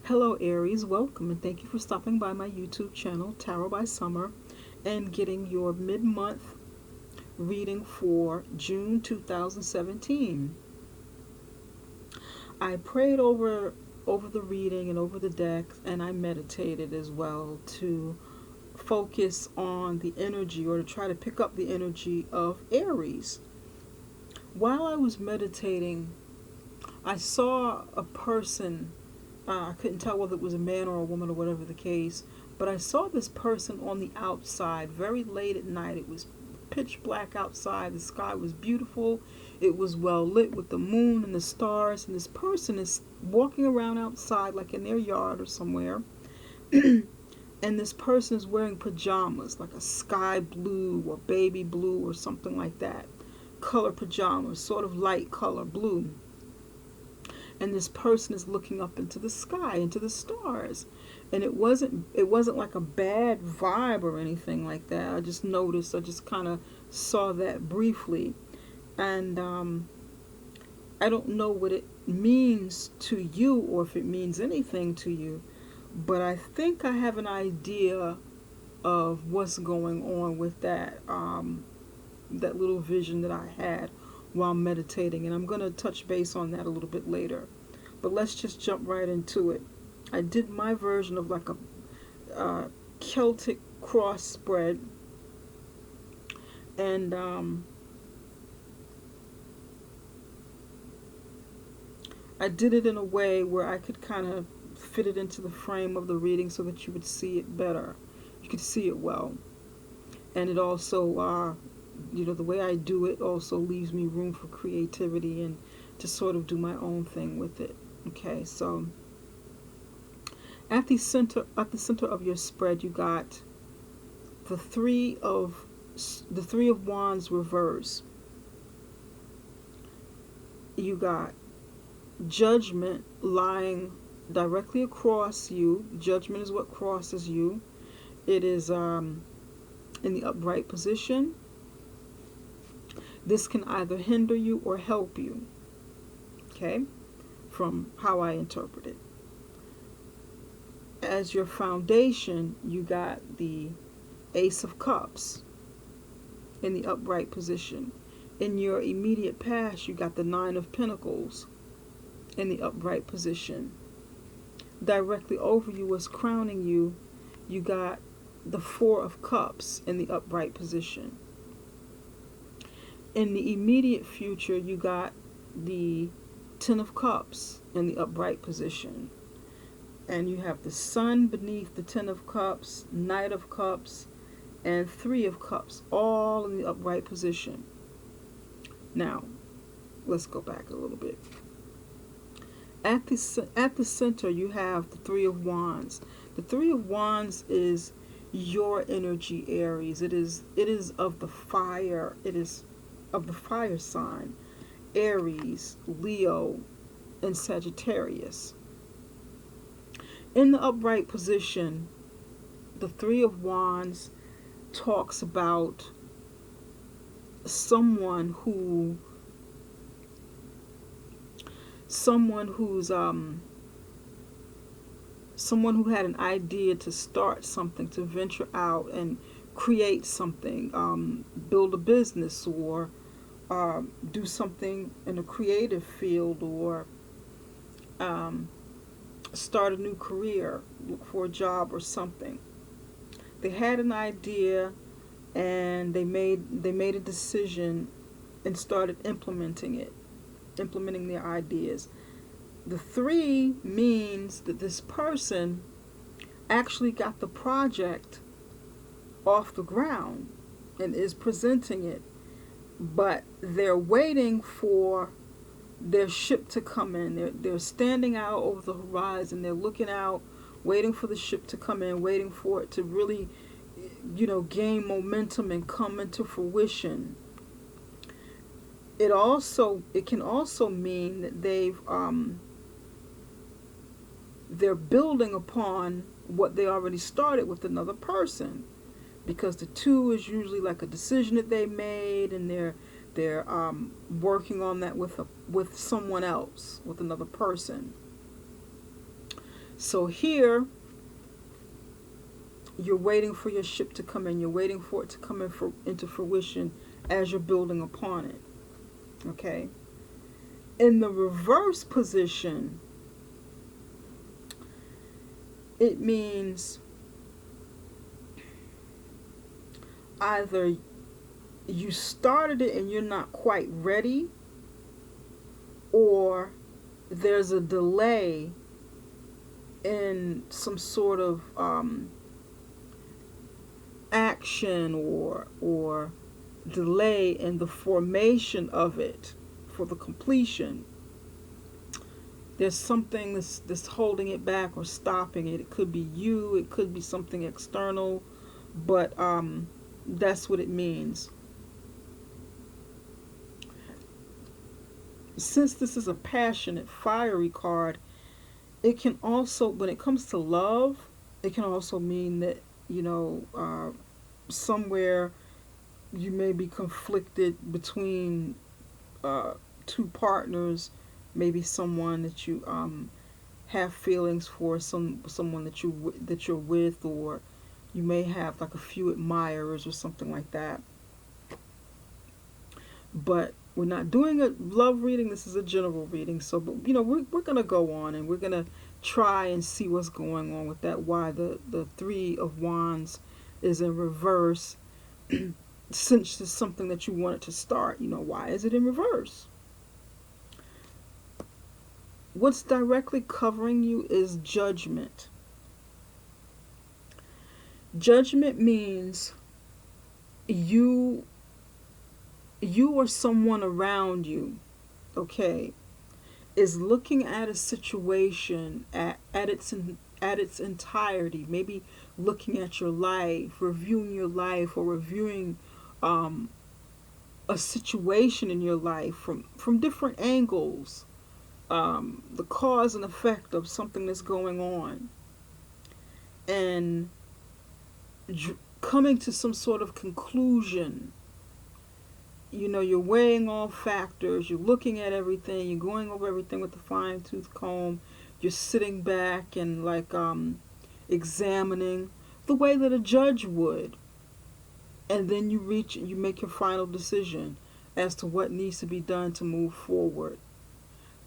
Hello, Aries. Welcome and thank you for stopping by my YouTube channel, Tarot by Summer, and getting your mid month reading for June 2017. I prayed over the reading and over the deck, and I meditated as well to focus on the energy or to try to pick up the energy of Aries. While I was meditating, I saw a person. I couldn't tell whether it was a man or a woman or whatever the case, but I saw this person on the outside very late at night. It was pitch black outside. The sky was beautiful. It was well lit with the moon and the stars. And this person is walking around outside, like in their yard or somewhere. And this person is wearing pajamas, like a sky blue or baby blue or something like that. Color pajamas, sort of light color blue, and this person is looking up into the sky, into the stars. And it wasn't like a bad vibe or anything like that. I just noticed, I just kind of saw that briefly. And I don't know what it means to you or if it means anything to you, but I think I have an idea of what's going on with that little vision that I had while meditating, and I'm going to touch base on that a little bit later. But let's just jump right into it. I did my version of like a Celtic cross spread, and I did it in a way where I could kind of fit it into the frame of the reading so that you would see it better. You could see it well. And it also, the way I do it also leaves me room for creativity and to sort of do my own thing with it. Okay, so at the center of your spread, you got the three of wands reverse. You got judgment lying directly across you. Judgment is what crosses you. It is in the upright position. This can either hinder you or help you, okay, from how I interpret it. As your foundation, you got the Ace of Cups in the upright position. In your immediate past, you got the Nine of Pentacles in the upright position. Directly over you, was crowning you, you got the Four of Cups in the upright position. In the immediate future, you got the Ten of Cups in the upright position. And you have the Sun beneath the Ten of Cups, Knight of Cups, and Three of Cups, all in the upright position. Now, let's go back a little bit. At the center, you have the Three of Wands. The Three of Wands is your energy, Aries. It is of the fire. It is of the fire sign, Aries, Leo, and Sagittarius. In the upright position, the Three of Wands talks about someone who's someone who had an idea to start something, to venture out and create something, build a business, or do something in a creative field, or start a new career, look for a job or something. They had an idea and they made a decision and started implementing their ideas. The three means that this person actually got the project off the ground and is presenting it, but they're waiting for their ship to come in. They're standing out over the horizon. They're looking out, waiting for the ship to come in, waiting for it to really, gain momentum and come into fruition. It can also mean that they're building upon what they already started with another person, because the two is usually like a decision that they made, and they're working on that with someone else, with another person. So here, you're waiting for your ship to come in. You're waiting for it to come into fruition as you're building upon it. Okay? In the reverse position, it means either you started it and you're not quite ready, or there's a delay in some sort of action or delay in the formation of it for the completion. There's something that's holding it back or stopping it. It could be you, it could be something external, but that's what it means. Since this is a passionate, fiery card, it can also, when it comes to love, it can also mean that, somewhere you may be conflicted between two partners, maybe someone that you have feelings for, someone that you're with, or you may have like a few admirers or something like that. But we're not doing a love reading. This is a general reading. So, but we're gonna go on and we're gonna try and see what's going on with that. Why the Three of Wands is in reverse, since it's something that you wanted to start. Why is it in reverse? What's directly covering you is judgment. Judgment means you or someone around you, okay, is looking at a situation at its entirety, maybe looking at your life, reviewing your life, or reviewing a situation in your life from different angles, the cause and effect of something that's going on, and coming to some sort of conclusion. You're weighing all factors, you're looking at everything, you're going over everything with a fine-tooth comb, you're sitting back and examining the way that a judge would. And then you make your final decision as to what needs to be done to move forward.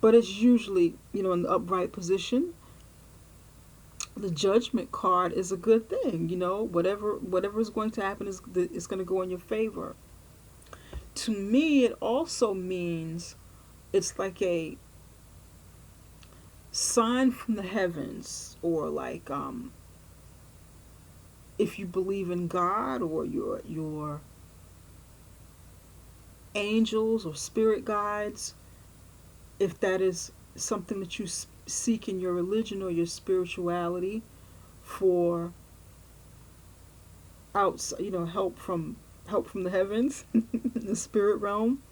But it's usually, in the upright position. The judgment card is a good thing. Whatever is going to happen is going to go in your favor. To me, it also means it's like a sign from the heavens, or if you believe in God, or your angels or spirit guides, if that is something that you seek in your religion or your spirituality for outside, help from the heavens, the spirit realm.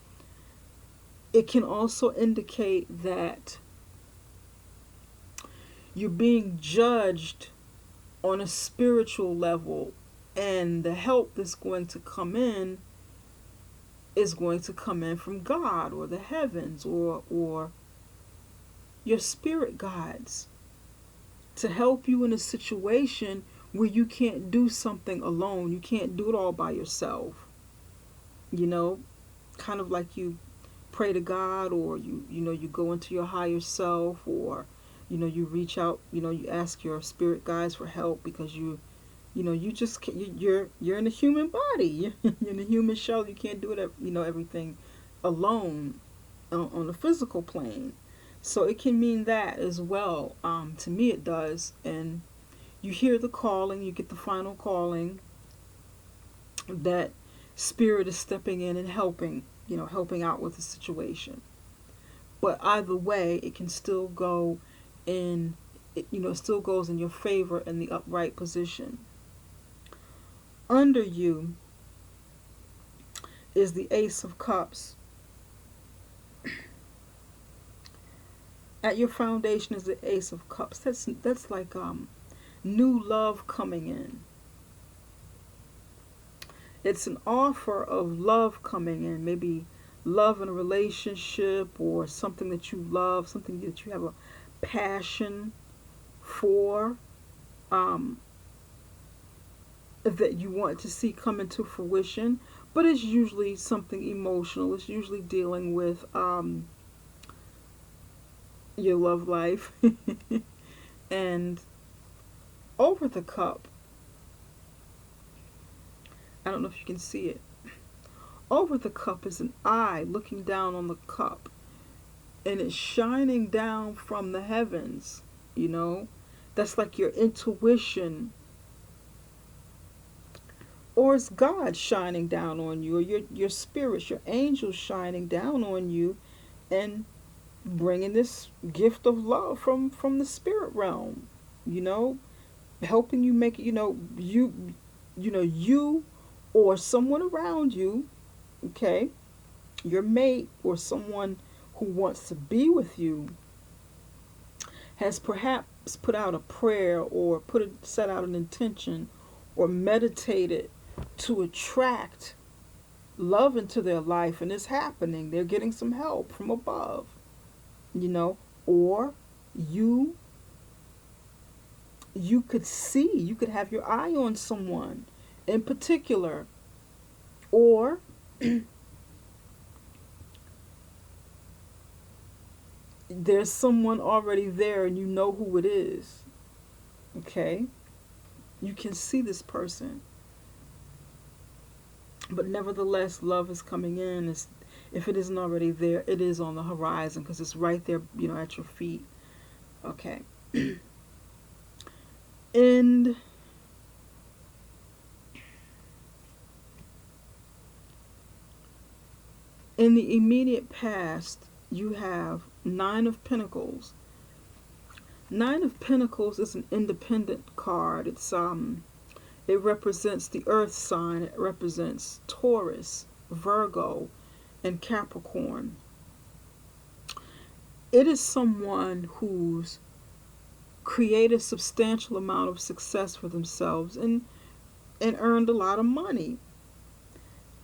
It can also indicate that you're being judged on a spiritual level, and the help that's going to come in is going to come in from God or the heavens or your spirit guides to help you in a situation where you can't do something alone. You can't do it all by yourself. Kind of like you pray to God, or you go into your higher self, or you reach out, you ask your spirit guides for help, because you just can't, you're in a human body. You're in a human shell. You can't do it, everything alone on the physical plane. So it can mean that as well. To me, it does. And you hear the calling, you get the final calling that spirit is stepping in and helping out with the situation. But either way, it can still go in, it still goes in your favor in the upright position. Under you is the Ace of Cups. At your foundation is the Ace of Cups. That's like new love coming in. It's an offer of love coming in. Maybe love in a relationship, or something that you love, something that you have a passion for um, that you want to see come into fruition, but it's usually something emotional. It's usually dealing with your love life. And over the cup, I don't know if you can see it. Over the cup is an eye looking down on the cup, and it's shining down from the heavens, you know? That's like your intuition. Or it's God shining down on you, or your spirits, your angels shining down on you, and bringing this gift of love from the spirit realm, you know, helping you make it, you or someone around you, okay, your mate or someone who wants to be with you has perhaps put out a prayer or set out an intention or meditated to attract love into their life, and it's happening. They're getting some help from above, you know, or you you could have your eye on someone in particular, or there's someone already there and you know who it is. Okay, you can see this person, but nevertheless love is coming in. If it isn't already there, it is on the horizon because it's right there, at your feet. Okay. And in the immediate past, you have Nine of Pentacles. Nine of Pentacles is an independent card. It represents the earth sign. It represents Taurus, Virgo, and Capricorn. It is someone who's created a substantial amount of success for themselves and earned a lot of money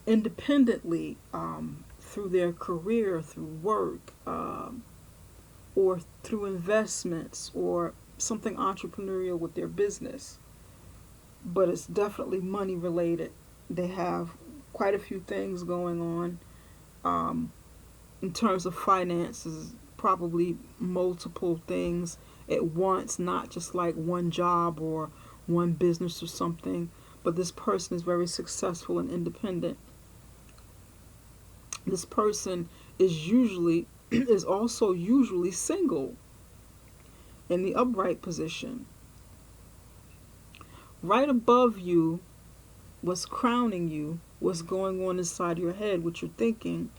independently, through their career, through work, or through investments or something entrepreneurial with their business. But it's definitely money related. They have quite a few things going on, in terms of finances, probably multiple things at once, not just like one job or one business or something. But this person is very successful and independent. This person is also usually single in the upright position. Right above you, what's crowning you, what's going on inside your head, what you're thinking,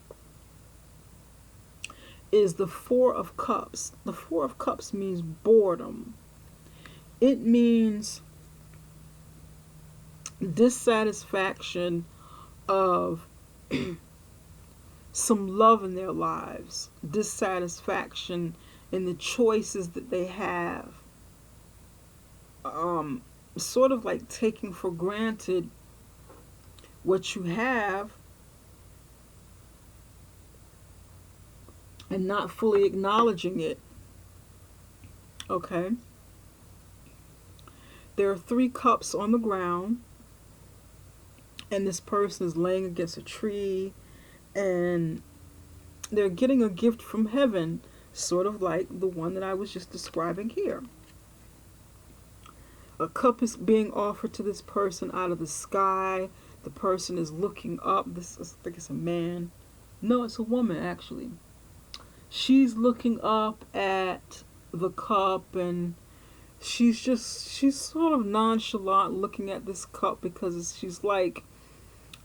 is the Four of Cups. The Four of Cups means boredom. It means dissatisfaction of some love in their lives, dissatisfaction in the choices that they have, sort of like taking for granted what you have and not fully acknowledging it. Okay? There are three cups on the ground, and this person is laying against a tree, and they're getting a gift from heaven, sort of like the one that I was just describing here. A cup is being offered to this person out of the sky. The person is looking up. I think it's a man. No, it's a woman, actually. She's looking up at the cup, and she's sort of nonchalant looking at this cup because she's like,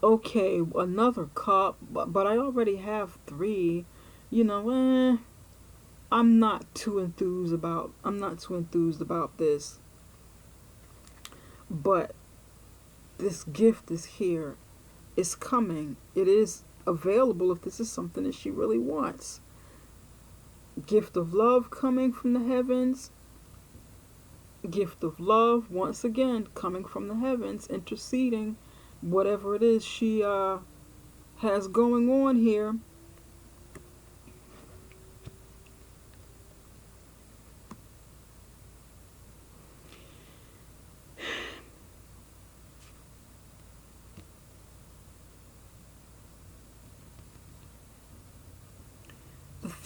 okay, another cup, but I already have three. I'm not too enthused about this. But this gift is here. It's coming. It is available if this is something that she really wants. Gift of love coming from the heavens. Gift of love, once again, coming from the heavens, interceding whatever it is she has going on here.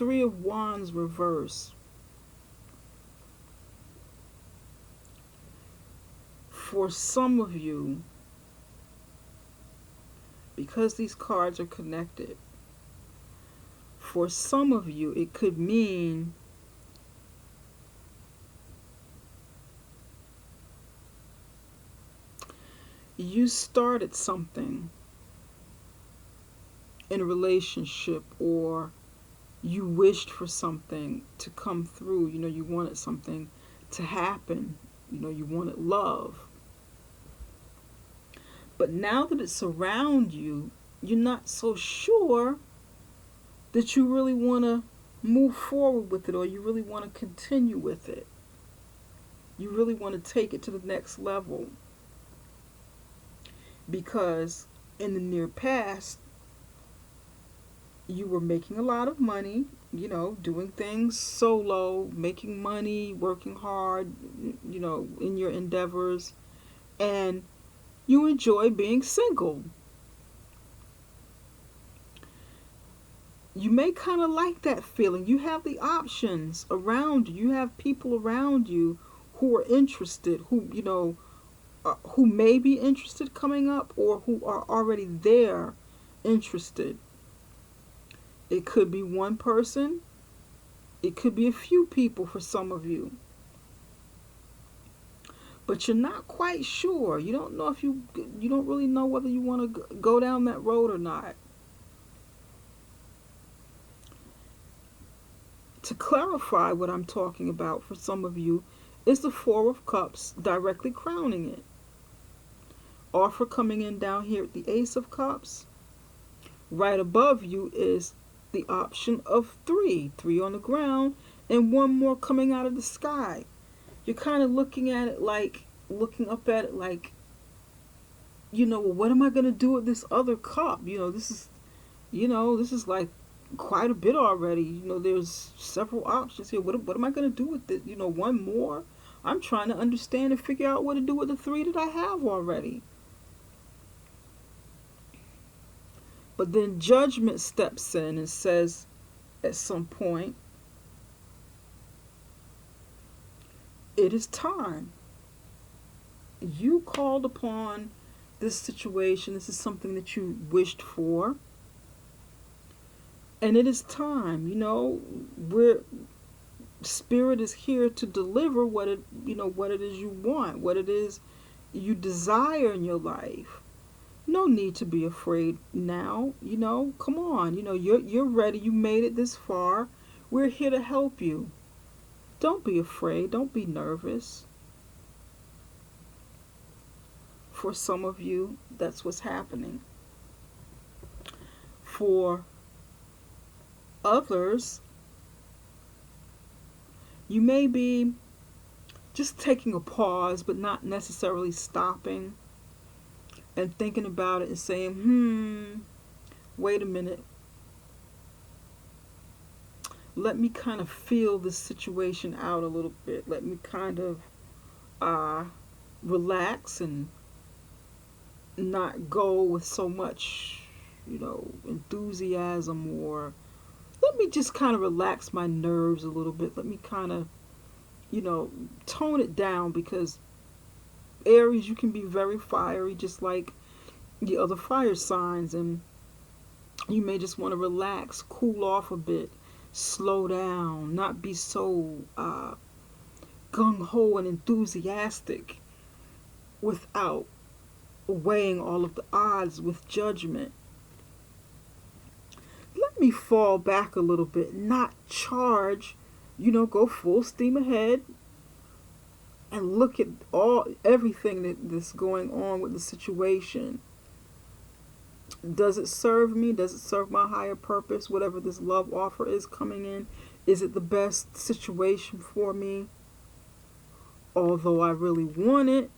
Three of Wands reverse. For some of you, because these cards are connected, for some of you, it could mean you started something in a relationship, or you wished for something to come through. You wanted something to happen. You wanted love. But now that it's around you, you're not so sure that you really want to move forward with it, or you really want to continue with it. You really want to take it to the next level. Because in the near past, you were making a lot of money, doing things solo, making money, working hard, in your endeavors, and you enjoy being single. You may kind of like that feeling. You have the options around you. You have people around you who are interested, who may be interested coming up, or who are already there interested. It could be one person. It could be a few people for some of you. But you're not quite sure. You don't know if you don't really know whether you want to go down that road or not. To clarify what I'm talking about for some of you is the Four of Cups directly crowning it. Offer coming in down here at the Ace of Cups. Right above you is the option of three on the ground, and one more coming out of the sky. You're kind of looking up at it like, well, what am I going to do with this other cup? This is like quite a bit already. There's several options here. What am I going to do with it? One more? I'm trying to understand and figure out what to do with the three that I have already. But then judgment steps in and says at some point, it is time. You called upon this situation. This is something that you wished for. And it is time. Spirit is here to deliver what it is you want, what it is you desire in your life. No need to be afraid now. Come on. You're ready. You made it this far. We're here to help you. Don't be afraid. Don't be nervous. For some of you, that's what's happening. For others, you may be just taking a pause, but not necessarily stopping and thinking about it and saying, wait a minute. Let me kind of feel this situation out a little bit. Let me kind of relax and not go with so much, enthusiasm, or let me just kind of relax my nerves a little bit. Let me kind of, tone it down, because Aries, you can be very fiery, just like the other fire signs, and you may just want to relax, cool off a bit, slow down, not be so gung-ho and enthusiastic without weighing all of the odds with judgment. Let me fall back a little bit, not charge, go full steam ahead and look at everything that's going on with the situation. Does it serve me? Does it serve my higher purpose? Whatever this love offer is coming in, is it the best situation for me? Although I really want it,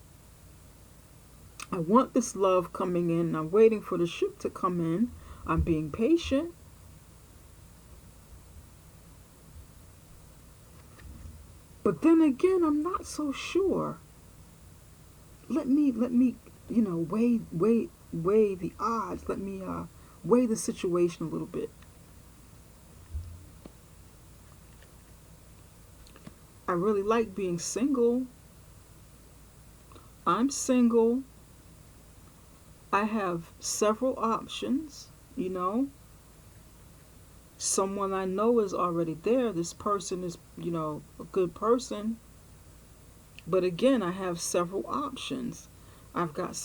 I want this love coming in. I'm waiting for the ship to come in. I'm being patient. But then again, I'm not so sure. Let me, weigh the odds. Let me weigh the situation a little bit. really like being single. I'm single. I have several options, you know. Someone I know is already there. This person is, a good person. But again, I have several options. I've got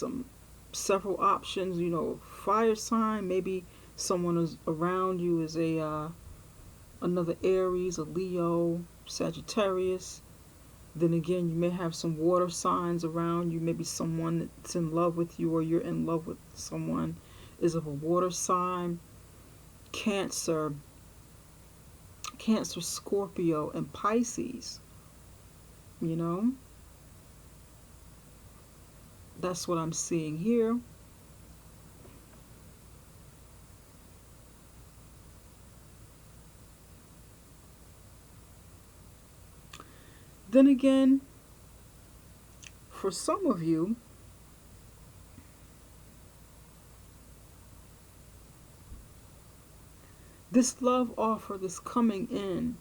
several options, fire sign. Maybe someone is around you is another Aries, a Leo, Sagittarius. Then again, you may have some water signs around you. Maybe someone that's in love with you or you're in love with someone is of a water sign. Cancer, Scorpio, and Pisces. You know, that's what I'm seeing here. Then again, for some of you, this love offer that's coming in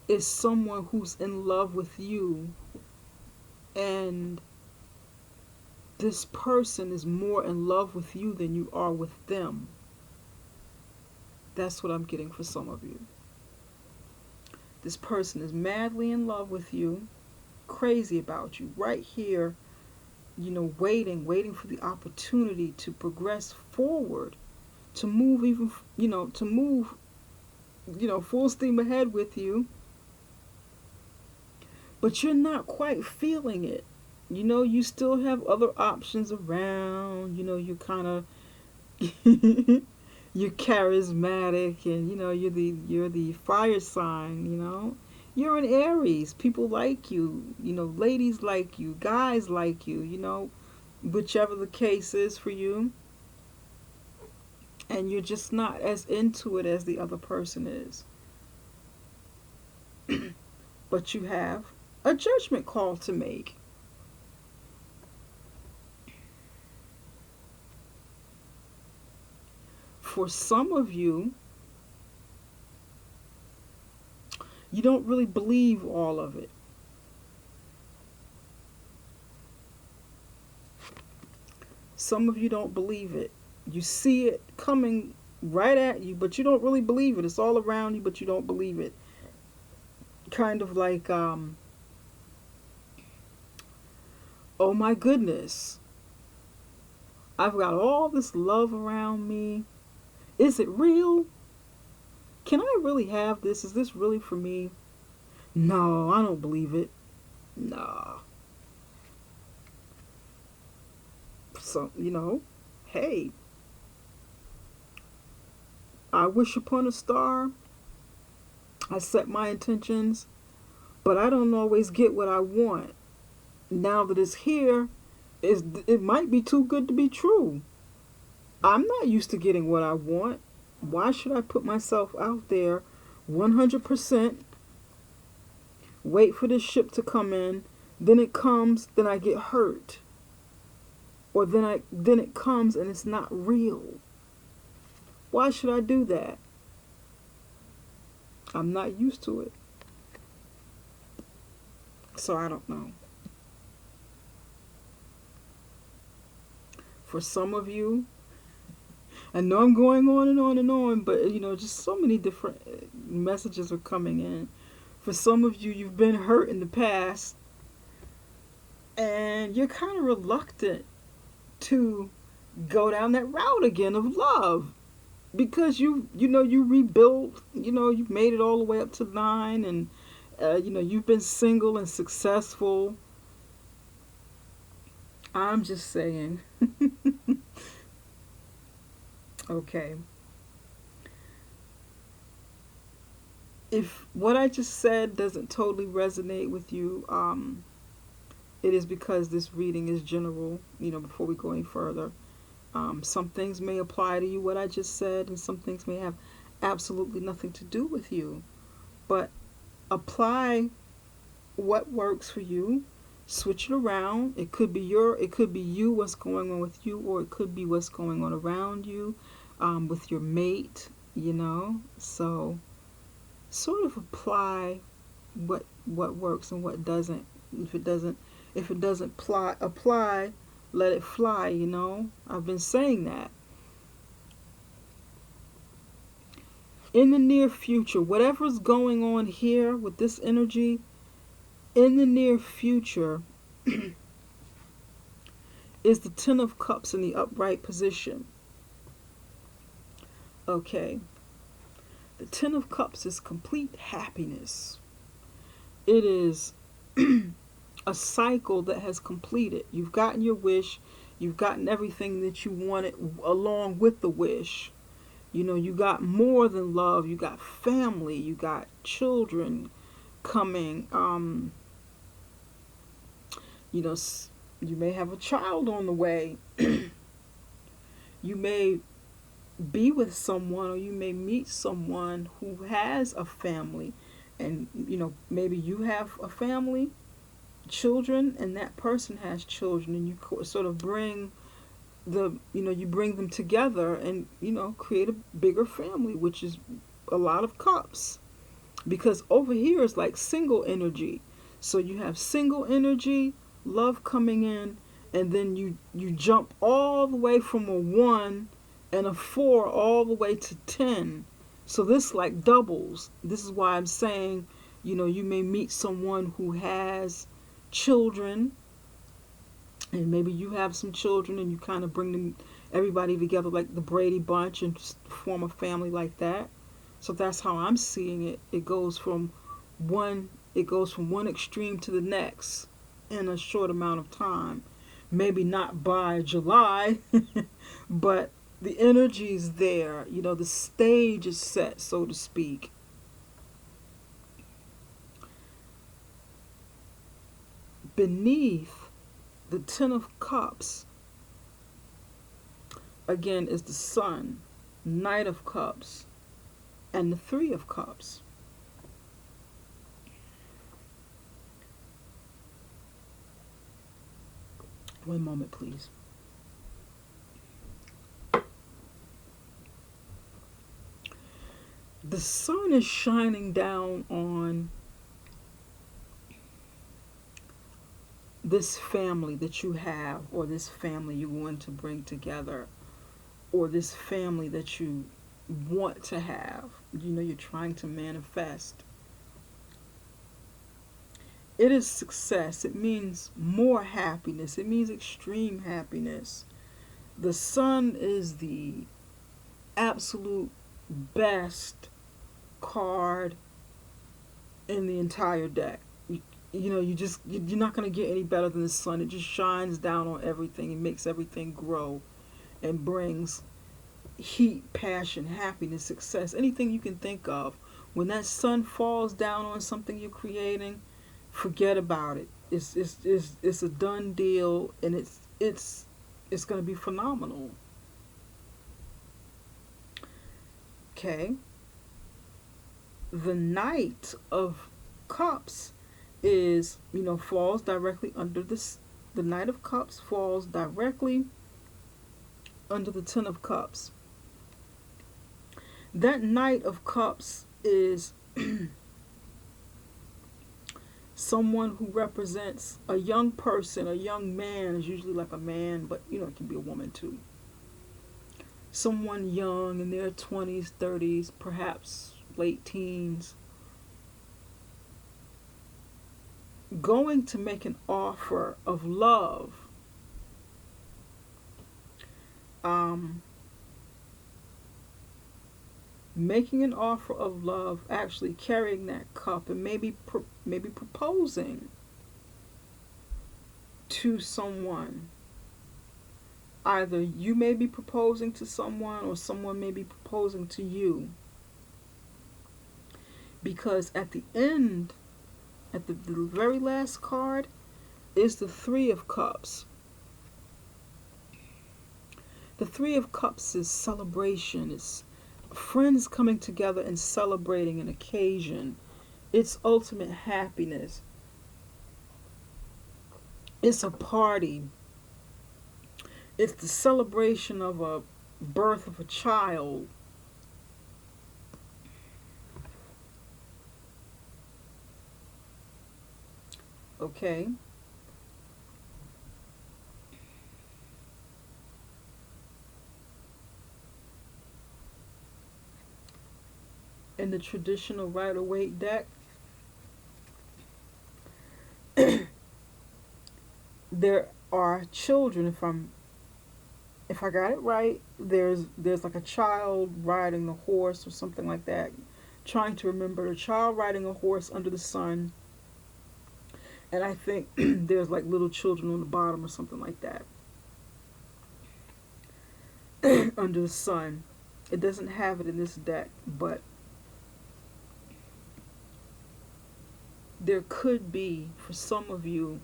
is someone who's in love with you, and this person is more in love with you than you are with them. That's what I'm getting for some of you. This person is madly in love with you, crazy about you, right here, waiting for the opportunity to progress forward, to move even, to move, full steam ahead with you. But you're not quite feeling it. You still have other options around. You kind of you're charismatic, and you're the fire sign. You're an Aries. People like you. Ladies like you. Guys like you. Whichever the case is for you. And you're just not as into it as the other person is. But you have a judgment call to make. For some of you, you don't really believe all of it. Some of you don't believe it. You see it coming right at you, but you don't really believe it. It's all around you, but you don't believe it. Kind of like, oh my goodness, I've got all this love around me. Is it real? Can I really have this? Is this really for me? No, I don't believe it. Nah. So, hey, I wish upon a star. I set my intentions, but I don't always get what I want. Now that it's here, it might be too good to be true. I'm not used to getting what I want. Why should I put myself out there 100%, wait for this ship to come in, then it comes, then I get hurt? Or then it comes and it's not real. Why should I do that? I'm not used to it. So I don't know. For some of you, I know I'm going on and on and on, but just so many different messages are coming in. For some of you, you've been hurt in the past, and you're kind of reluctant to go down that route again of love, because you rebuilt, you've made it all the way up to 9, and you've been single and successful. I'm just saying. Okay. If what I just said doesn't totally resonate with you, it is because this reading is general, before we go any further. Some things may apply to you, what I just said, and some things may have absolutely nothing to do with you. But apply what works for you. Switch it around. It could be you, what's going on with you, or it could be what's going on around you, with your mate. So sort of apply what works and what doesn't. If it doesn't apply, let it fly. I've been saying that. In the near future, whatever's going on here with this energy, in the near future, is the Ten of Cups in the upright position. Okay. The Ten of Cups is complete happiness. It is a cycle that has completed. You've gotten your wish. You've gotten everything that you wanted along with the wish. You got more than love. You got family. You got children coming. You know, you may have a child on the way. You may be with someone, or you may meet someone who has a family. And, maybe you have a family, children, and that person has children. And you sort of bring you bring them together and, create a bigger family, which is a lot of cups. Because over here is like single energy. So you have single energy, love coming in, and then you jump all the way from a 1 and a 4 all the way to 10. So this like doubles. This is why I'm saying, you may meet someone who has children, and maybe you have some children, and you kind of bring everybody together like the Brady Bunch and just form a family like that. So that's how I'm seeing it. It goes from one extreme to the next in a short amount of time. Maybe not by July, but the energy is there. The stage is set, so to speak. Beneath the Ten of Cups, again, is the Sun, Knight of Cups, and the Three of Cups. One moment, please. The sun is shining down on this family that you have, or this family you want to bring together, or this family that you want to have. You're trying to manifest. It is success. It means more happiness. It means extreme happiness. The sun is the absolute best card in the entire deck. You're not going to get any better than the sun. It just shines down on everything and makes everything grow and brings heat, passion, happiness, success, anything you can think of. When that sun falls down on something you're creating, forget about it. It's a done deal, and it's going to be phenomenal. Okay. The Knight of Cups is, falls directly under this. The Knight of Cups falls directly under the Ten of Cups. That Knight of Cups is someone who represents a young person. A young man is usually like a man, but it can be a woman too. Someone young in their 20s, 30s, perhaps late teens, going to make an offer of love. Making an offer of love, actually carrying that cup, and maybe proposing to someone. Either you may be proposing to someone, or someone may be proposing to you. Because at the end, at the very last card, is the Three of Cups. The Three of Cups is celebration. It's friends coming together and celebrating an occasion. It's ultimate happiness. It's a party. It's the celebration of a birth of a child. Okay? In the traditional Rider-Waite deck, there are children. If I got it right, there's like a child riding a horse or something like that. Trying to remember a child riding a horse under the sun, and I think there's like little children on the bottom or something like that under the sun. It doesn't have it in this deck, but there could be, for some of you,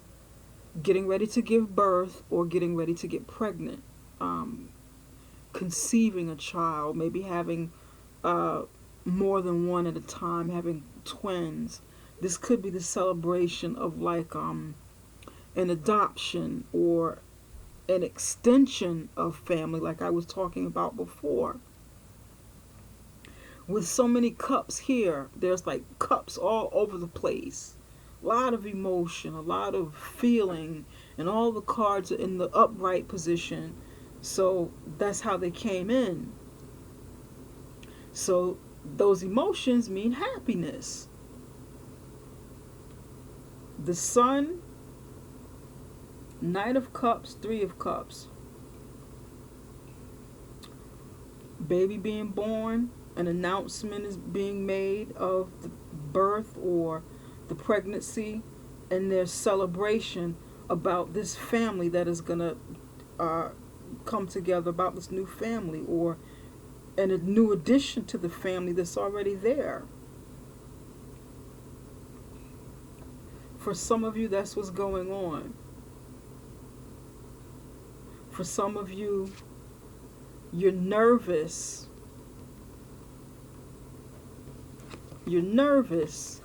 getting ready to give birth or getting ready to get pregnant, conceiving a child, maybe having uh, more than one at a time, having twins. This could be the celebration of like an adoption or an extension of family, like I was talking about before. With so many cups here, there's like cups all over the place. A lot of emotion, a lot of feeling, and all the cards are in the upright position. So that's how they came in. So those emotions mean happiness. The Sun, Knight of Cups, Three of Cups. Baby being born, an announcement is being made of the birth or the pregnancy, and there's celebration about this family that is going to come together, about this new family, or and a new addition to the family that's already there. For some of you, that's what's going on. For some of you, you're nervous. You're nervous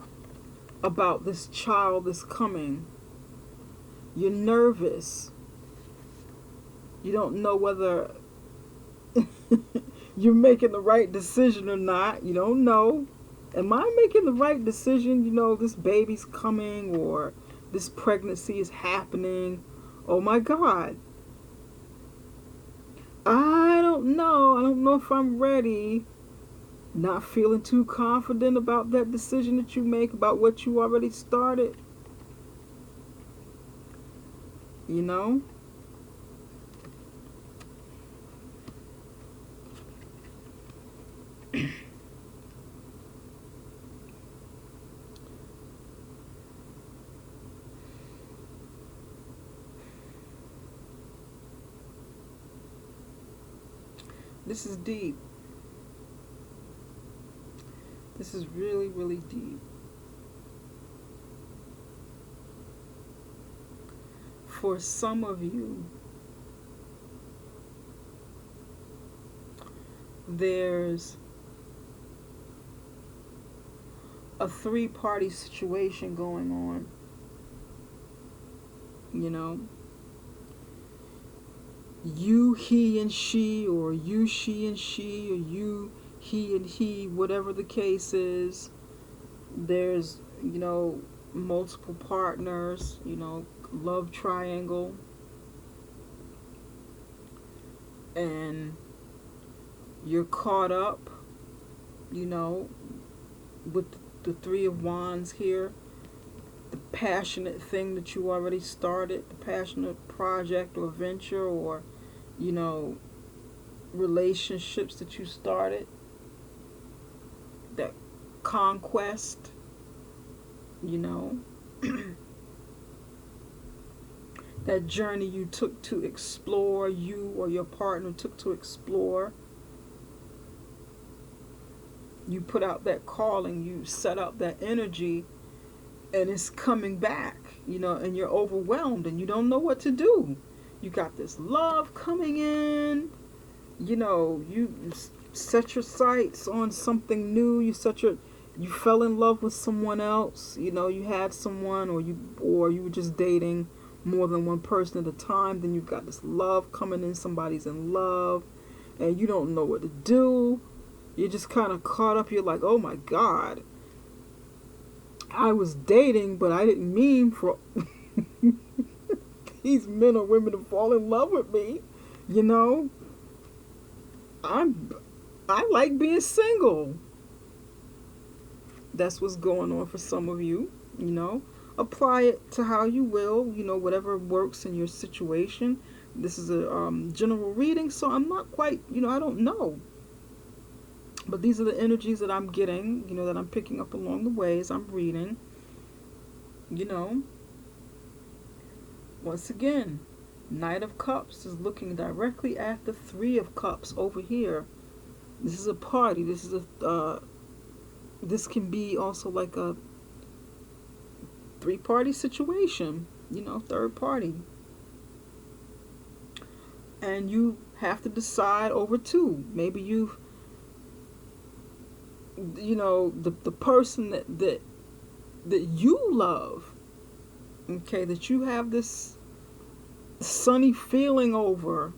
about this child that's coming. You're nervous. You don't know whether you're making the right decision or not. You don't know. Am I making the right decision? You know, this baby's coming or this pregnancy is happening. Oh my God. I don't know. I don't know if I'm ready. Not feeling too confident about that decision that you make, about what you already started. You know? This is deep. This is really, really deep. For some of you, there's a three-party situation going on. You know? You, he, and she, or you, she, and she, or you, he, and he, whatever the case is. There's, you know, multiple partners, you know, love triangle. And you're caught up, you know, with the Three of Wands here. The passionate thing that you already started, the passionate project or venture or, you know, relationships that you started. That conquest, you know. That journey you took to explore, you or your partner took to explore. You put out that calling, you set up that energy, and it's coming back, you know, and you're overwhelmed and you don't know what to do. You got this love coming in, you know, you set your sights on something new. You fell in love with someone else, you know, you had someone, or you were just dating more than one person at a time. Then you've got this love coming in, somebody's in love, and you don't know what to do. You're just kind of caught up. You're like, oh my God, I was dating, but I didn't mean for these men or women to fall in love with me. You know, I'm I like being single. That's what's going on for some of you. You know, apply it to how you will. You know, whatever works in your situation. This is a general reading, so I'm not quite. You know, I don't know. But these are the energies that I'm getting. You know, that I'm picking up along the way as I'm reading. You know, once again, Knight of Cups is looking directly at the Three of Cups over here. This is a party. This is a this can be also like a three-party situation. You know, third party, and you have to decide over two. Maybe you know, the person that you love. Okay, that you have this sunny feeling over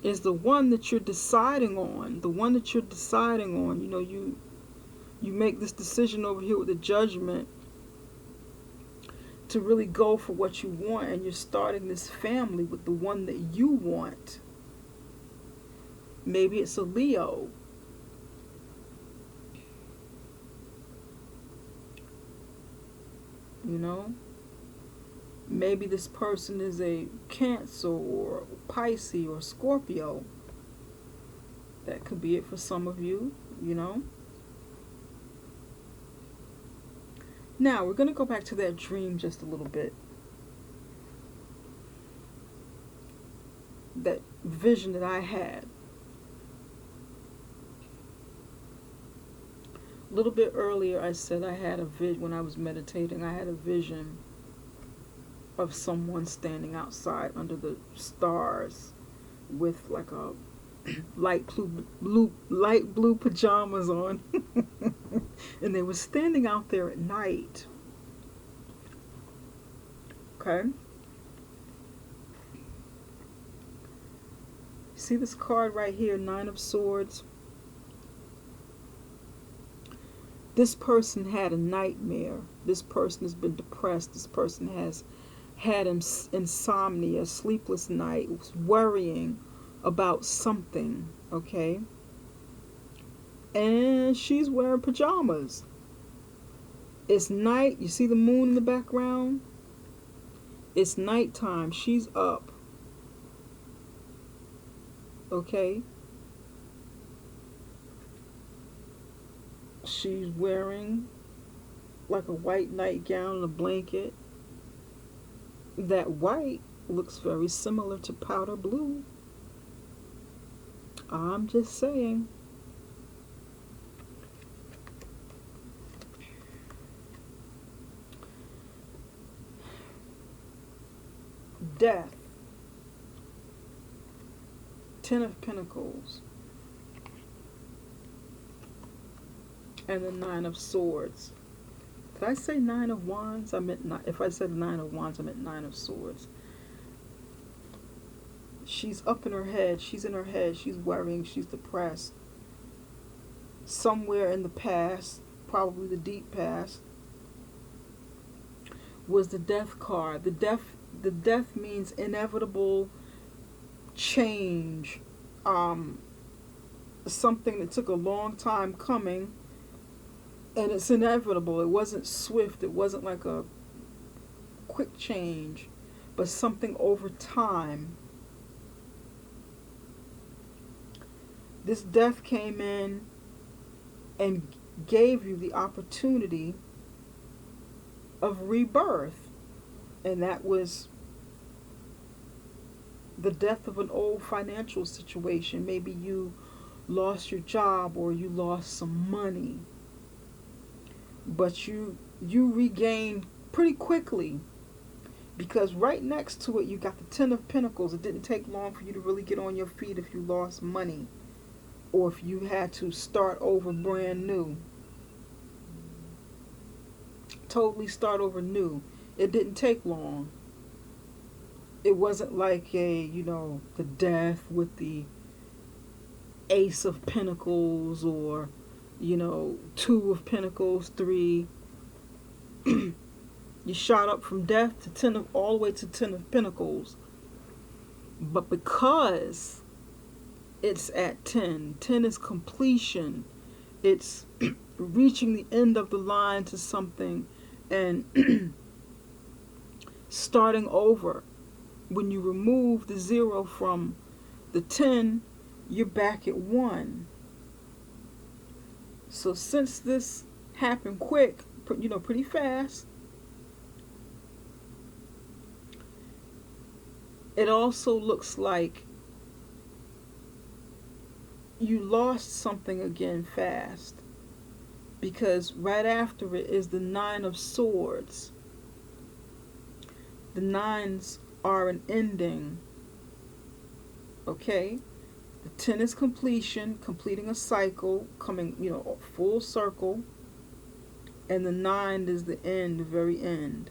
is the one that you're deciding on. The one that you're deciding on. You know, you make this decision over here with the Judgment to really go for what you want, and you're starting this family with the one that you want. Maybe it's a Leo. You know, maybe this person is a Cancer or Pisces or Scorpio. That could be it for some of you, you know. Now, we're going to go back to that dream just a little bit. That vision that I had. A little bit earlier, I said I had a vision when I was meditating. I had a vision of someone standing outside under the stars with like a light blue pajamas on. And they were standing out there at night. Okay? See this card right here, Nine of Swords? This person had a nightmare. This person has been depressed. This person has had insomnia, sleepless night, was worrying about something, okay? And she's wearing pajamas. It's night. You see the moon in the background? It's nighttime. She's up. Okay? She's wearing like a white nightgown and a blanket. That white looks very similar to powder blue. I'm just saying. Death. Ten of Pentacles. And the Nine of Swords. Did I say Nine of Wands? I meant not. If I said Nine of Wands, I meant Nine of Swords. She's up in her head. She's in her head. She's worrying. She's depressed. Somewhere in the past, probably the deep past, was the Death card. The death means inevitable change. Something that took a long time coming. And it's inevitable. It wasn't swift. It wasn't like a quick change, but something over time. This death came in and gave you the opportunity of rebirth. And that was the death of an old financial situation. Maybe you lost your job or you lost some money. But you regained pretty quickly, because right next to it you got the Ten of Pentacles. It didn't take long for you to really get on your feet if you lost money or if you had to start over brand new. Totally start over new. It didn't take long. It wasn't like the death with the Ace of Pentacles or Two of Pentacles, three. You shot up from death to ten of all the way to 10 of Pentacles. But because it's at 10, 10 is completion. It's reaching the end of the line to something and starting over. When you remove the 0 from the 10, you're back at 1. So since this happened quick, pretty fast, it also looks like you lost something again fast, because right after it is the 9 of Swords. The 9s are an ending. Okay? The 10 is completion, completing a cycle, coming, full circle. And the 9 is the end, the very end.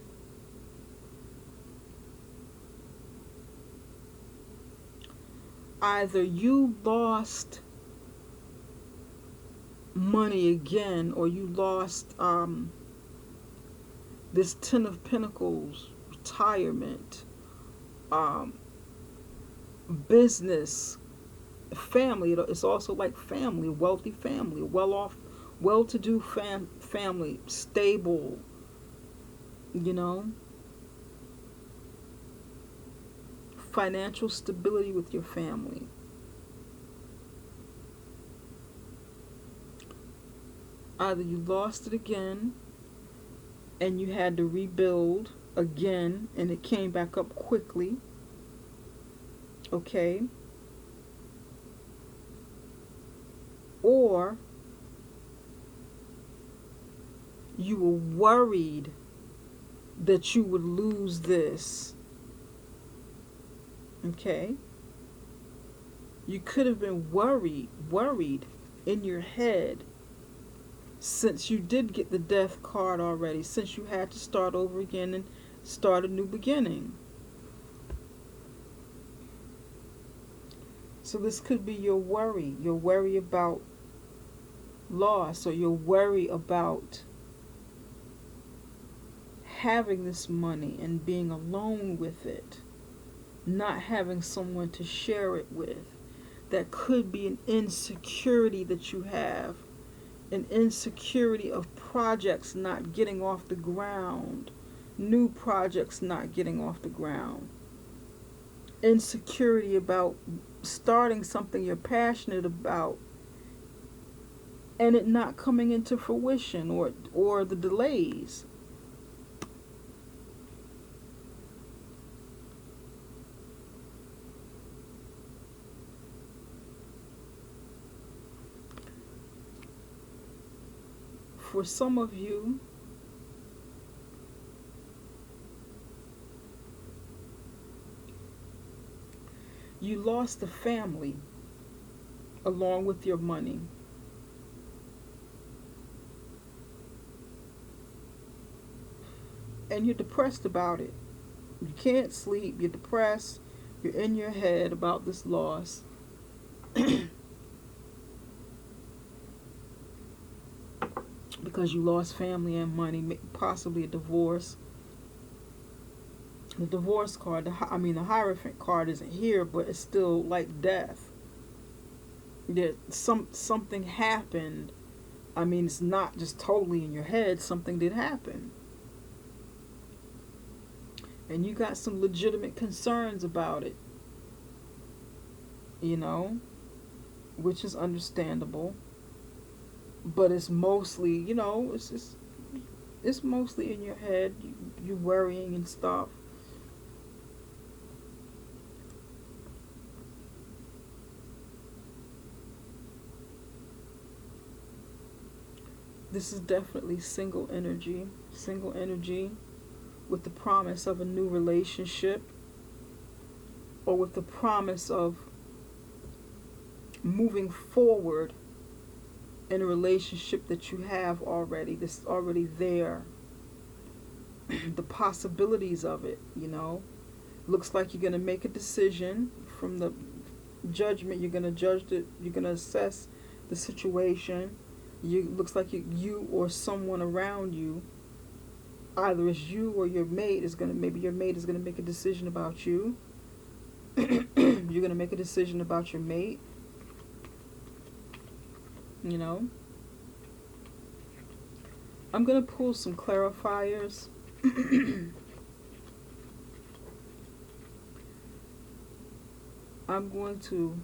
Either you lost money again, or you lost this 10 of Pentacles, retirement, business, family. It's also like family, wealthy family, well-off, well-to-do family, stable, financial stability with your family. Either you lost it again and you had to rebuild again and it came back up quickly. Okay? Or you were worried that you would lose this. Okay? You could have been worried in your head, since you did get the Death card already, since you had to start over again and start a new beginning. So this could be your worry about loss, or your worry about having this money and being alone with it, not having someone to share it with. That could be an insecurity that you have, an insecurity of projects not getting off the ground, new projects not getting off the ground, insecurity about starting something you're passionate about and it not coming into fruition, or the delays. For some of you, you lost a family along with your money. And you're depressed about it. You can't sleep, you're depressed, you're in your head about this loss. Because you lost family and money, possibly a divorce. The divorce card, the Hierophant card isn't here, but it's still like death. There, something happened. It's not just totally in your head. Something did happen, and you got some legitimate concerns about it. Which is understandable. But it's mostly, it's mostly in your head. You worrying and stuff. This is definitely single energy with the promise of a new relationship, or with the promise of moving forward in a relationship that you have already, that's already there. The possibilities of it, looks like you're going to make a decision from the judgment. You're going to judge it. You're going to assess the situation. Looks like you or someone around you Either it's you or your mate is going to, maybe your mate is going to make a decision about you. You're going to make a decision about your mate. You know, I'm going to pull some clarifiers. I'm going to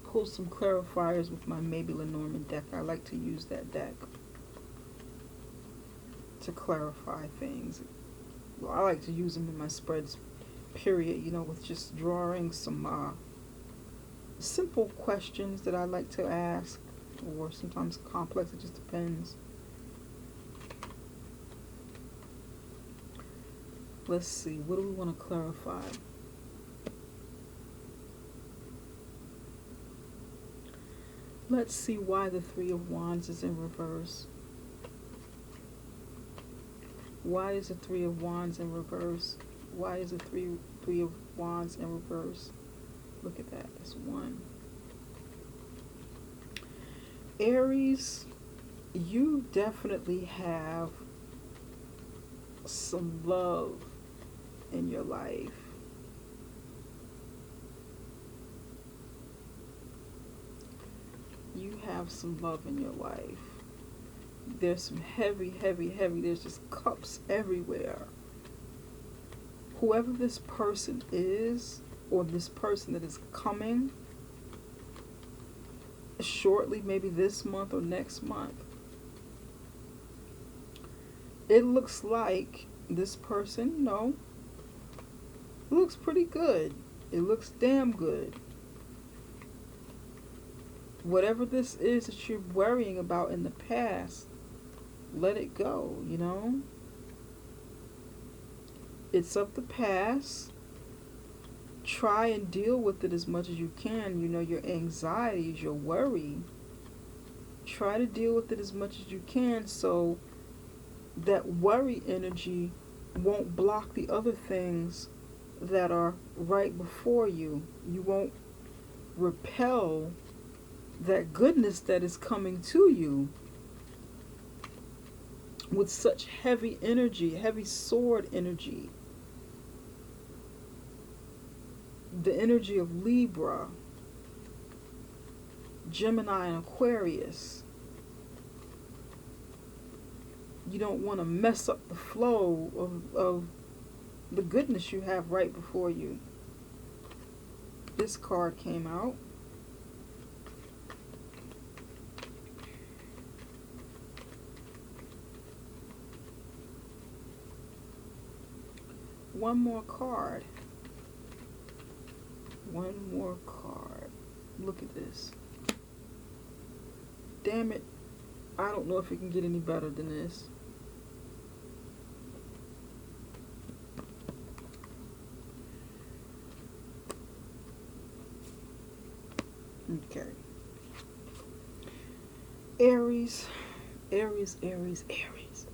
pull some clarifiers with my Maybe Lenormand deck. I like to use that deck to clarify things. Well, I like to use them in my spreads, period, you know, with just drawing some simple questions that I like to ask, or sometimes complex, it just depends. Let's see, what do we want to clarify? Let's see why the Three of Wands is in reverse. Why is the Three of Wands in reverse? Why is the three of Wands in reverse? Look at that. That's one. Aries, you definitely have some love in your life. You have some love in your life. There's some heavy, there's just cups everywhere. Whoever this person is, or this person that is coming shortly, maybe this month or next month, it looks like this person, you know, looks pretty good. It looks damn good. Whatever this is that you're worrying about in the past, let it go, you know? It's of the past. Try and deal with it as much as you can. You know, your anxieties, your worry. Try to deal with it as much as you can so that worry energy won't block the other things that are right before you. You won't repel that goodness that is coming to you with such heavy energy, heavy sword energy. The energy of Libra, Gemini, and Aquarius. You don't want to mess up the flow of the goodness you have right before you. This card came out. One more card. One more card. Look at this. Damn it. I don't know if it can get any better than this. Okay. Aries. Aries, Aries, Aries.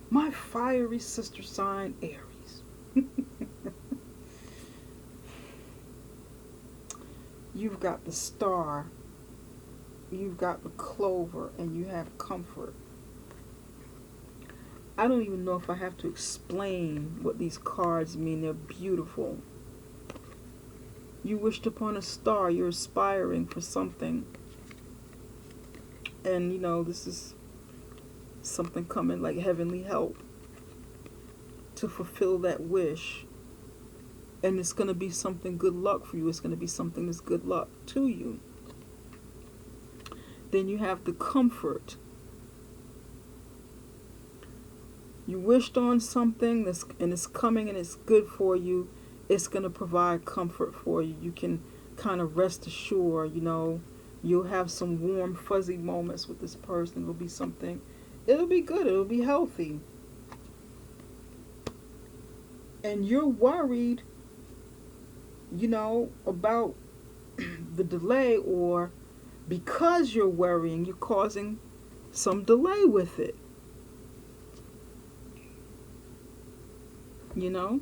My fiery sister sign, Aries. You've got the star, you've got the clover, and you have comfort. I don't even know if I have to explain what these cards mean. They're beautiful. You wished upon a star. You're aspiring for something. And, you know, this is something coming like heavenly help to fulfill that wish. And it's going to be something good luck for you. It's going to be something that's good luck to you. Then you have the comfort. You wished on something and it's coming and it's good for you. It's going to provide comfort for you. You can kind of rest assured, you know, you'll have some warm, fuzzy moments with this person. It'll be something, it'll be good. It'll be healthy. And you're worried, you know, about the delay, or because you're worrying, you're causing some delay with it. You know?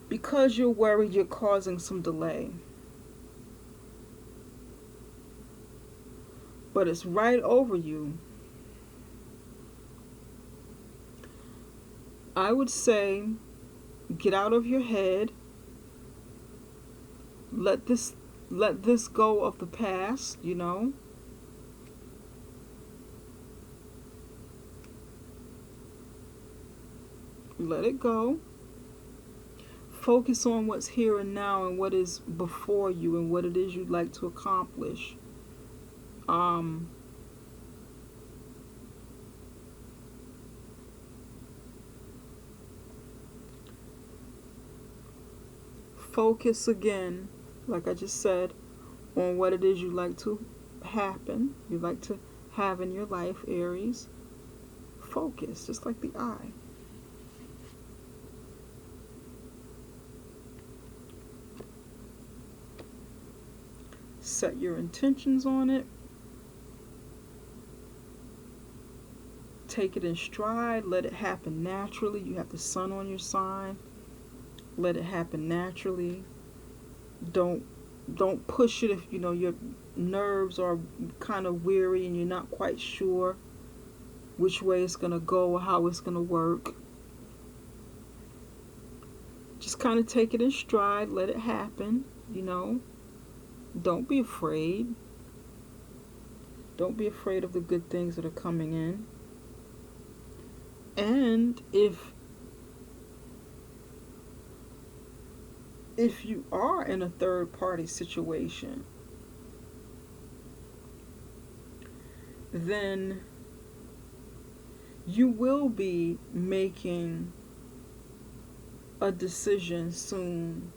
Because you're worried, you're causing some delay. but it's right over you. I would say get out of your head. Let this let this go of the past, you know. Let it go. Focus on what's here and now and what is before you and what it is you'd like to accomplish. Um, Focus again, like I just said, on what it is you'd like to happen, you'd like to have in your life, Aries. Focus, just like the eye. Set your intentions on it. Take it in stride. Let it happen naturally. You have the sun on your sign. Let it happen naturally. Don't don't push it if you know your nerves are kind of weary and you're not quite sure which way it's going to go or how it's going to work. Just kind of take it in stride. Let it happen, you know. Don't be afraid. Don't be afraid of the good things that are coming in. And if you are in a third party situation, then you will be making a decision soon.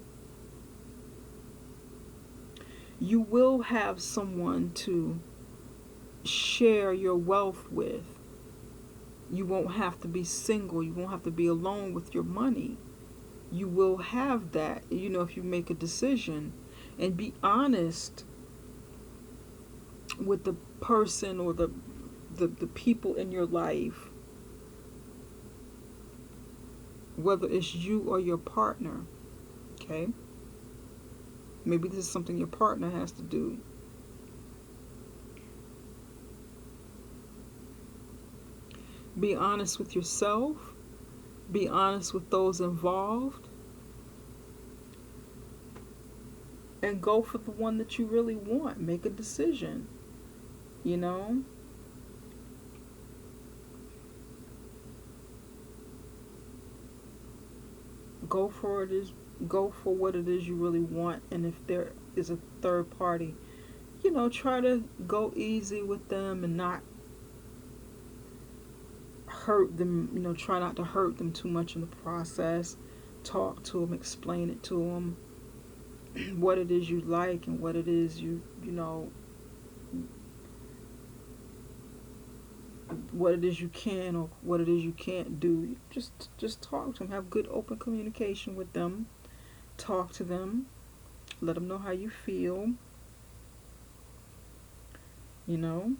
You will have someone to share your wealth with. You won't have to be single. You won't have to be alone with your money. You will have that, you know, if you make a decision. And be honest with the person or the people in your life, whether it's you or your partner. Okay? Maybe this is something your partner has to do. Be honest with yourself. Be honest with those involved. And go for the one that you really want. Make a decision. You know? Go for what it is you really want. And if there is a third party, you know, try to go easy with them and not hurt them, you know, try not to hurt them too much in the process. Talk to them, explain it to them what it is you like and what it is you know, what it is you can or what it is you can't do. Just talk to them. Have good open communication with them. Talk to them. Let them know how you feel. You know.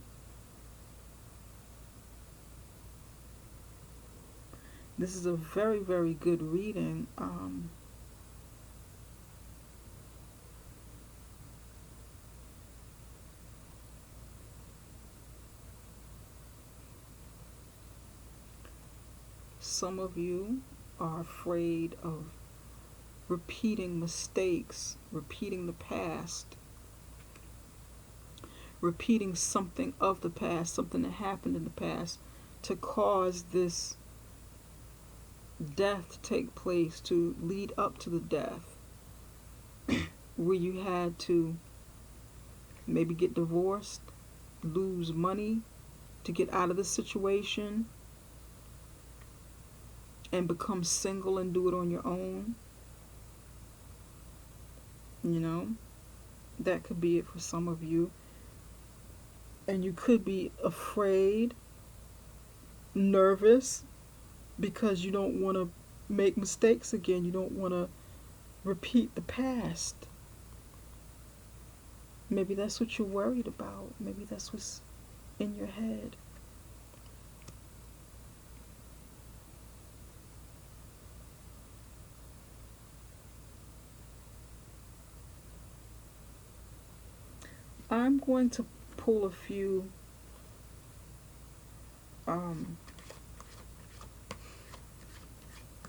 This is a very, very good reading. Some of you are afraid of repeating mistakes, repeating the past, repeating something of the past, something that happened in the past, to cause this death to take place, to lead up to the death, where you had to maybe get divorced, lose money to get out of the situation, and become single and do it on your own. You know, that could be it for some of you. And you could be afraid, nervous, because you don't want to make mistakes again. You don't want to repeat the past. Maybe that's what you're worried about. Maybe that's what's in your head. I'm going to pull a few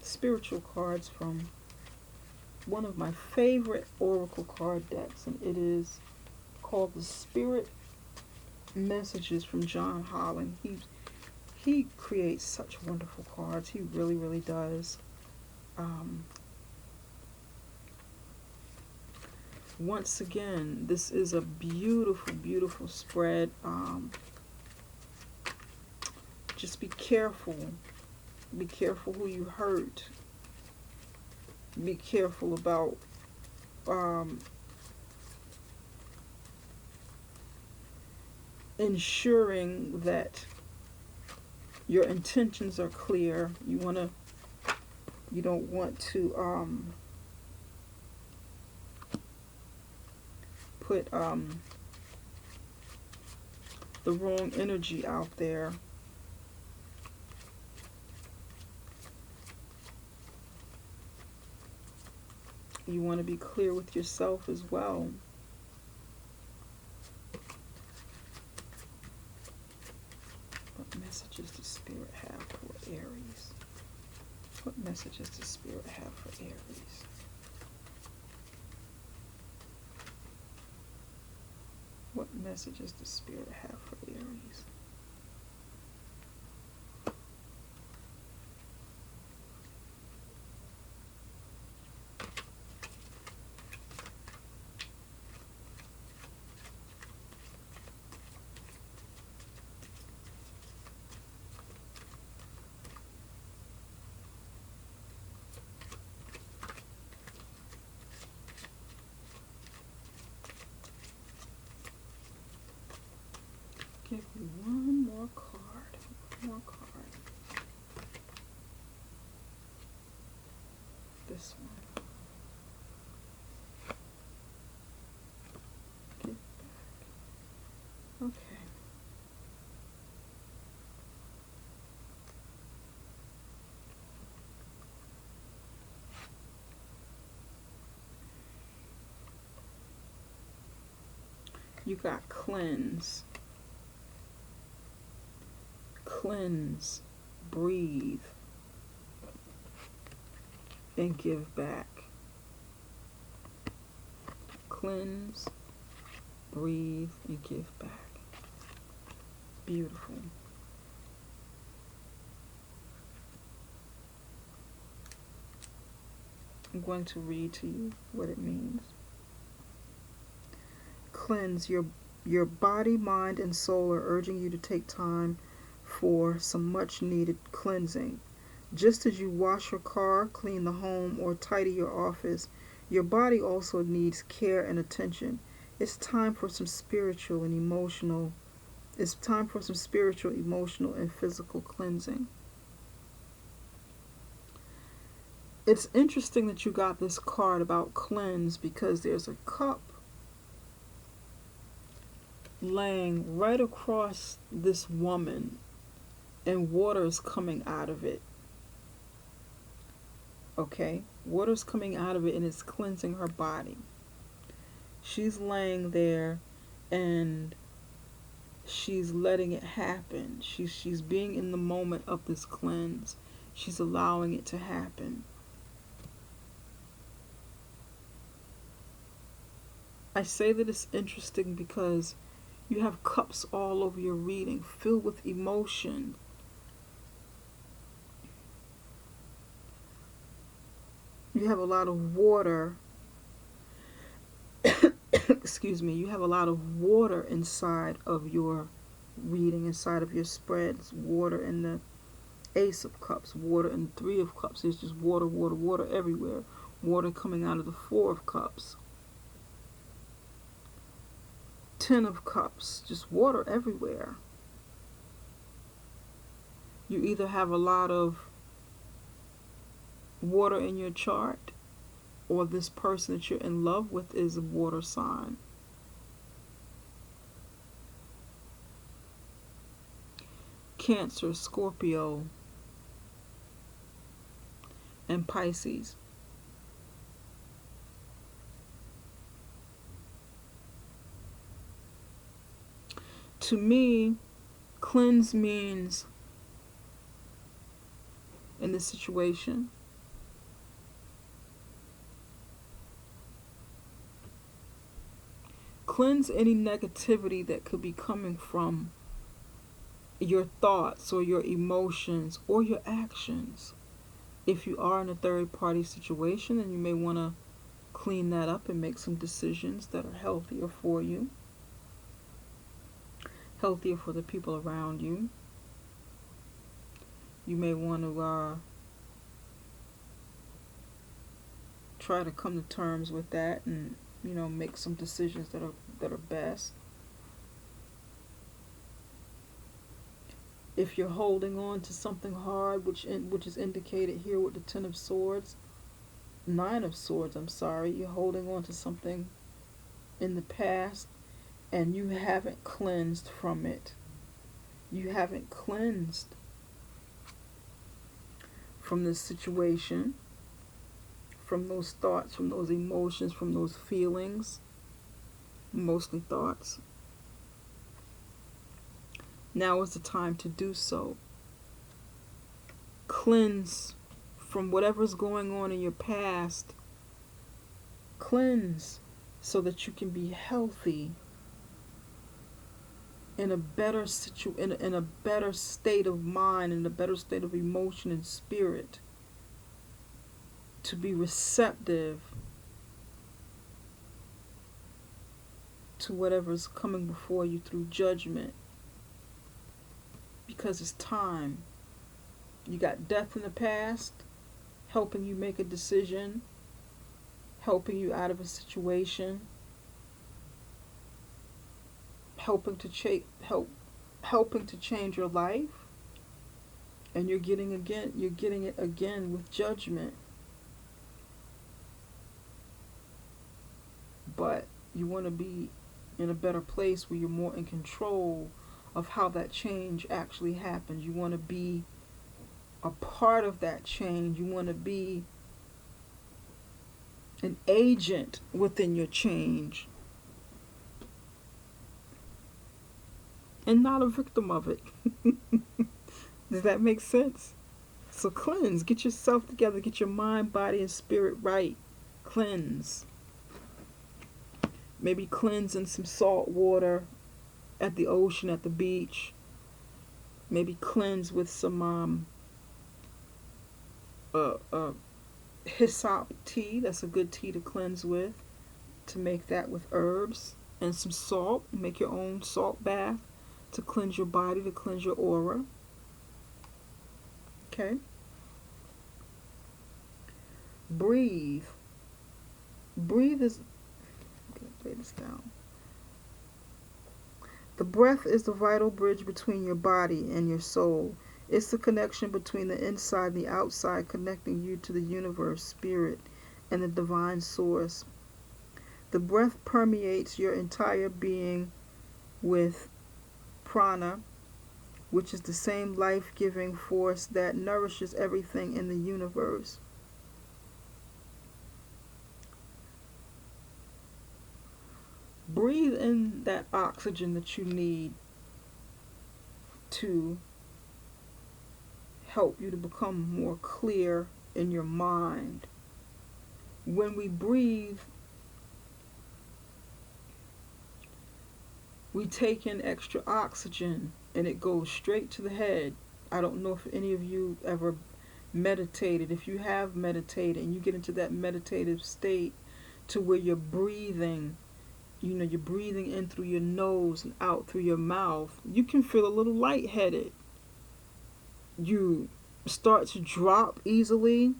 spiritual cards from one of my favorite oracle card decks, and it is called the Spirit Messages from John Holland. He creates such wonderful cards. He really, really does. Once again, this is a beautiful, beautiful spread. Just be careful. Be careful who you hurt. Be careful about ensuring that your intentions are clear. You don't want to put the wrong energy out there. You want to be clear with yourself as well. What messages does Spirit have for Aries? What messages does Spirit have for Aries? What messages does Spirit have for Aries? Give me one more card. One more card. This one. Get back. Okay. You got cleanse. Cleanse, breathe, and give back. Cleanse, breathe, and give back. Beautiful. I'm going to read to you what it means. Cleanse. Your body, mind, and soul are urging you to take time for some much needed cleansing. Just as you wash your car, clean the home, or tidy your office, your body also needs care and attention. It's time for some spiritual, emotional, and physical cleansing. It's interesting that you got this card about cleanse because there's a cup laying right across this woman and water is coming out of it. Okay? Water's coming out of it and it's cleansing her body. She's laying there and she's letting it happen. She's being in the moment of this cleanse. She's allowing it to happen. I say that it's interesting because you have cups all over your reading filled with emotion. You have a lot of water. Excuse me. You have a lot of water inside of your reading, inside of your spreads. Water in the Ace of Cups, water in the Three of Cups. There's just water, water, water everywhere. Water coming out of the Four of Cups. 10 of Cups, just water everywhere. You either have a lot of water in your chart, or this person that you're in love with is a water sign. Cancer, Scorpio, and Pisces. To me, cleanse means, in this situation, cleanse any negativity that could be coming from your thoughts or your emotions or your actions. If you are in a third party situation, then you may want to clean that up and make some decisions that are healthier for you, healthier for the people around you. You may want to try to come to terms with that and, make some decisions that are best. If you're holding on to something hard, which is indicated here with the Nine of Swords, I'm sorry, you're holding on to something in the past and you haven't cleansed from it. You haven't cleansed from this situation, from those thoughts, from those emotions, from those feelings, mostly thoughts. Now is the time to do so. Cleanse from whatever's going on in your past. Cleanse so that you can be healthy, in a better in a better state of mind, in a better state of emotion and spirit, to be receptive to whatever's coming before you through judgment. Because it's time. You got death in the past, helping you make a decision, helping you out of a situation, helping to change your life, and you're getting it again with judgment. But you want to be in a better place where you're more in control of how that change actually happens. You want to be a part of that change. You want to be an agent within your change and not a victim of it. Does that make sense? So cleanse. Get yourself together. Get your mind, body, and spirit right. Cleanse. Maybe cleanse in some salt water at the ocean, at the beach. Maybe cleanse with some hyssop tea. That's a good tea to cleanse with. To make that with herbs and some salt. Make your own salt bath to cleanse your body, to cleanse your aura. Okay. Breathe. Breathe is... Okay, lay this down. The breath is the vital bridge between your body and your soul. It's the connection between the inside and the outside, connecting you to the universe, spirit, and the divine source. The breath permeates your entire being with prana, which is the same life-giving force that nourishes everything in the universe. Breathe in that oxygen that you need to help you to become more clear in your mind. When we breathe, we take in extra oxygen and it goes straight to the head. I don't know if any of you ever meditated. If you have meditated and you get into that meditative state to where you're breathing, you're breathing in through your nose and out through your mouth, you can feel a little lightheaded. You start to drop easily.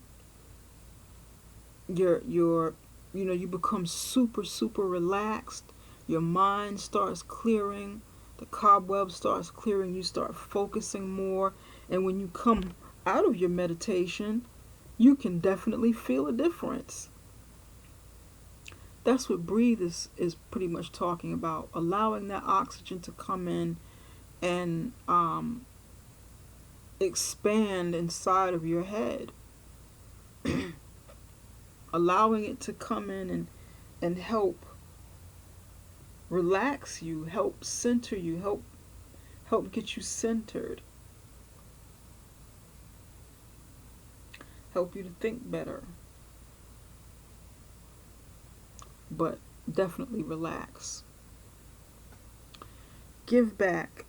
You become super, super relaxed. Your mind starts clearing. The cobweb starts clearing. You start focusing more. And when you come out of your meditation, you can definitely feel a difference. That's what breathe is pretty much talking about. Allowing that oxygen to come in and expand inside of your head. Allowing it to come in and help relax you, help center you, help help get you centered, help you to think better, but definitely relax. Give back.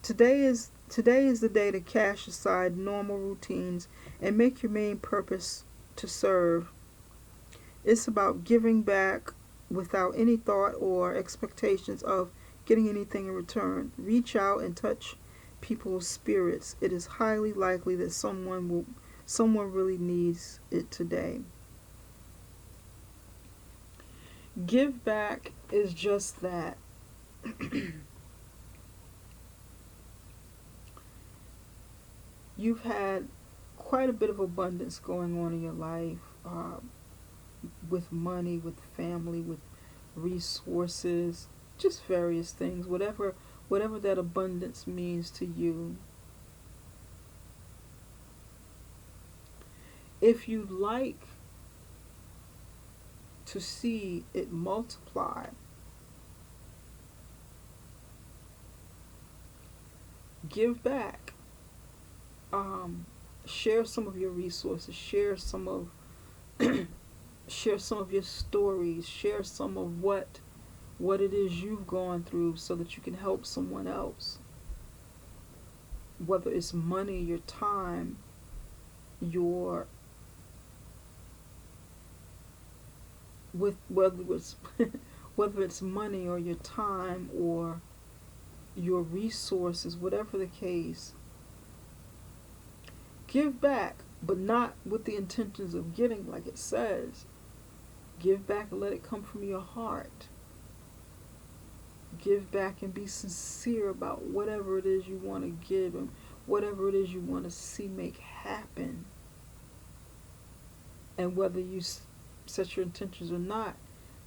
Today is the day to cash aside normal routines and make your main purpose to serve. It's about giving back without any thought or expectations of getting anything in return. Reach out and touch people's spirits. It is highly likely that someone really needs it today. Give back is just that. You've had quite a bit of abundance going on in your life, with money, with family, with resources, just various things, whatever that abundance means to you. If you'd like to see it multiply, give back. Share some of your resources. Share some of your stories. Share some of what it is you've gone through, so that you can help someone else. Whether it's money, your time, your with whether it's whether it's money or your time or your resources, whatever the case, give back, but not with the intentions of getting, like it says. Give back and let it come from your heart. Give back and be sincere about whatever it is you want to give and whatever it is you want to see make happen. And whether you set your intentions or not,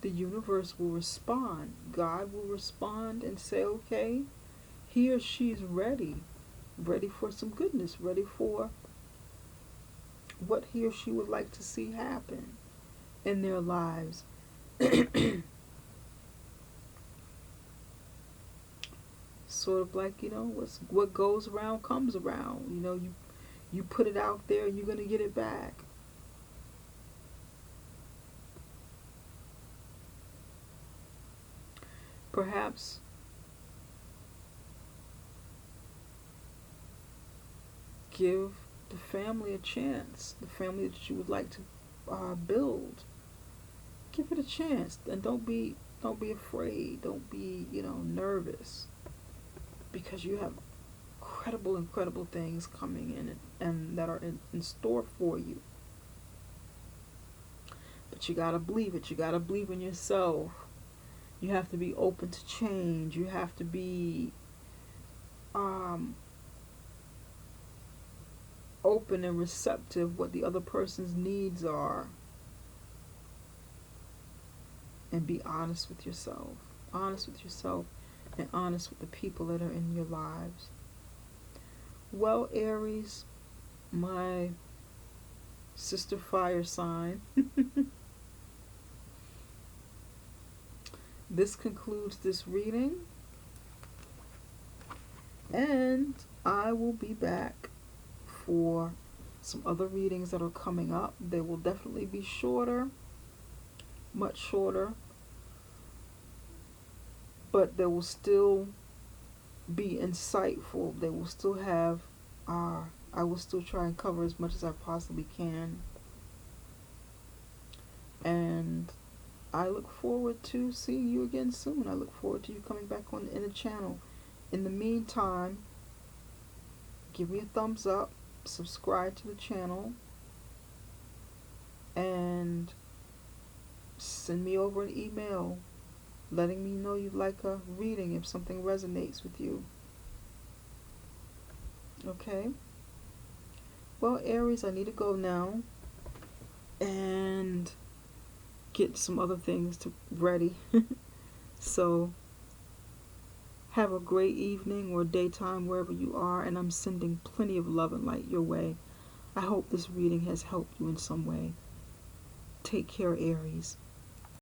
the universe will respond. God will respond and say, okay, he or she is ready for some goodness, ready for what he or she would like to see happen in their lives. Sort of like, what goes around comes around. You put it out there, you're going to get it back. Perhaps give the family a chance, the family that you would like to build. Give it a chance, and don't be afraid. Don't be nervous, because you have incredible things coming in and that are in store for you. But you gotta believe it. You gotta believe in yourself. You have to be open to change. You have to be open and receptive what the other person's needs are. And be honest with yourself. Honest with yourself and honest with the people that are in your lives. Well, Aries, my sister fire sign, this concludes this reading. And I will be back for some other readings that are coming up. They will definitely be shorter, much shorter, but they will still be insightful. They will still have, I will still try and cover as much as I possibly can. And I look forward to seeing you again soon. I look forward to you coming back in the channel. In the meantime, give me a thumbs up, subscribe to the channel, and send me over an email letting me know you'd like a reading if something resonates with you. Okay? Well, Aries, I need to go now and get some other things ready. So, have a great evening or daytime wherever you are, and I'm sending plenty of love and light your way. I hope this reading has helped you in some way. Take care, Aries.